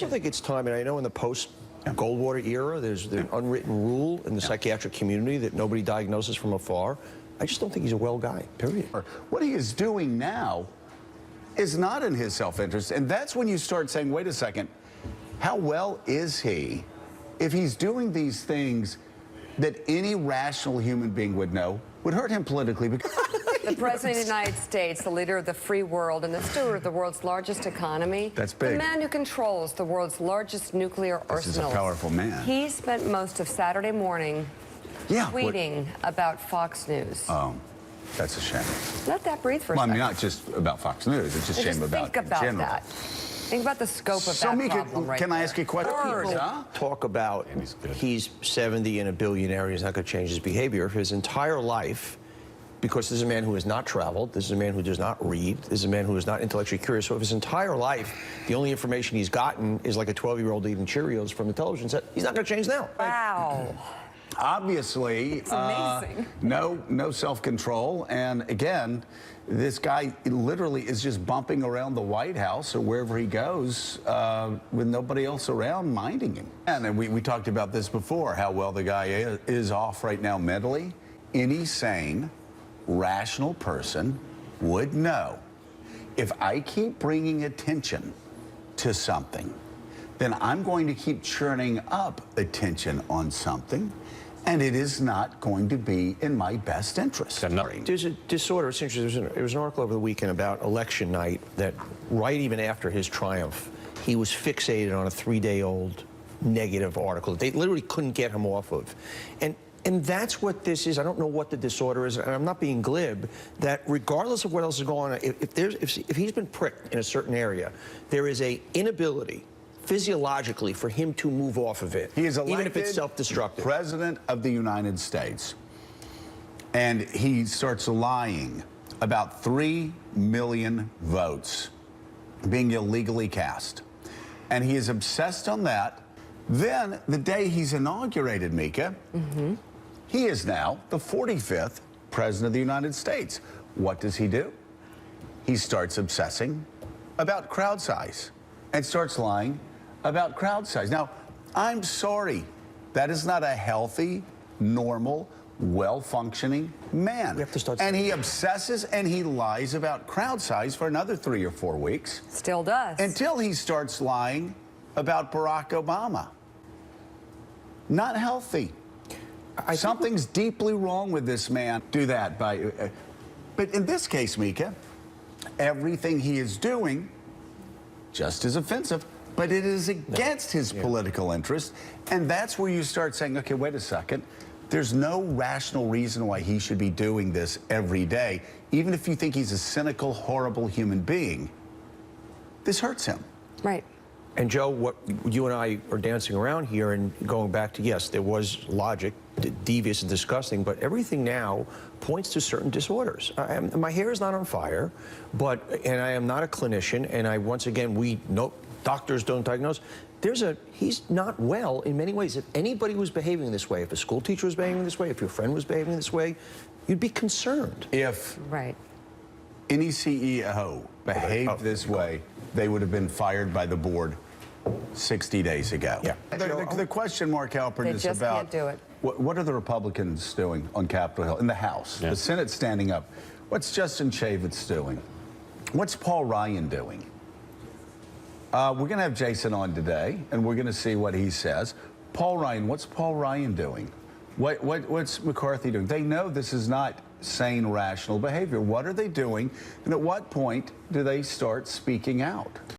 also think it's time, and I know in the post-Goldwater era, there's the unwritten rule in the psychiatric community that nobody diagnoses from afar. I just don't think he's a well guy, period. What he is doing now is not in his self-interest, and that's when you start saying, wait a second, how well is he if he's doing these things that any rational human being would know would hurt him politically? Because the President of the United States, the leader of the free world, and the steward of the world's largest economy. That's big. The man who controls the world's largest nuclear arsenal. This is a powerful man. He spent most of Saturday morning tweeting about Fox News. Oh, that's a shame. Let that breathe for a Well, second. I mean, not just about Fox News. It's just shame about think about general. that. Think about the scope of that problem right can I there. ask you a question? Talk about he's 70 and a billionaire, he's not going to change his behavior. His entire life, because this is a man who has not traveled, this is a man who does not read, this is a man who is not intellectually curious. So if his entire life, the only information he's gotten is like a 12-year-old eating Cheerios from the television set, he's not going to change now. Wow. Obviously, it's amazing. No self-control, and again, this guy literally is just bumping around the White House or wherever he goes with nobody else around minding him. And we talked about this before, how well the guy is off right now mentally. Any sane, rational person would know if I keep bringing attention to something, then I'm going to keep churning up attention on something, and it is not going to be in my best interest. There's a disorder. It's interesting. There was an article over the weekend about election night that right even after his triumph, he was fixated on a 3-day-old negative article that they literally couldn't get him off of. And that's what this is. I don't know what the disorder is, and I'm not being glib, that regardless of what else is going on, if he's been pricked in a certain area, there is a inability physiologically for him to move off of it, he is elected even if it's self-destructive. President of the United States, and he starts lying about 3 million votes being illegally cast, and he is obsessed on that. Then the day he's inaugurated, Mika, he is now the 45th president of the United States. What does he do? He starts obsessing about crowd size and starts lying about crowd size. Now, I'm sorry, that is not a healthy, normal, well-functioning man. We have to start. And he obsesses and he lies about crowd size for another 3 or 4 weeks. Still does. Until he starts lying about Barack Obama. Not healthy. Something's deeply wrong with this man. Do that by... but in this case, Mika, everything he is doing just as offensive, but it is against his political interest. And that's where you start saying, okay, wait a second. There's no rational reason why he should be doing this every day. Even if you think he's a cynical, horrible human being, this hurts him. Right. And Joe, what you and I are dancing around here and going back to, yes, there was logic, devious and disgusting, but everything now points to certain disorders. My hair is not on fire, and I am not a clinician, and once again, we know doctors don't diagnose. He's not well in many ways. If anybody was behaving this way, if a school teacher was behaving this way, if your friend was behaving this way, you'd be concerned. If any CEO behaved this way, they would have been fired by the board 60 days ago. Yeah. The question, Mark Halpern, is about can't do it. What are the Republicans doing on Capitol Hill, in the House? The Senate's standing up. What's Justin Chavitz doing? What's Paul Ryan doing? We're going to have Jason on today, and we're going to see what he says. Paul Ryan, what's Paul Ryan doing? What's McCarthy doing? They know this is not sane, rational behavior. What are they doing? And at what point do they start speaking out?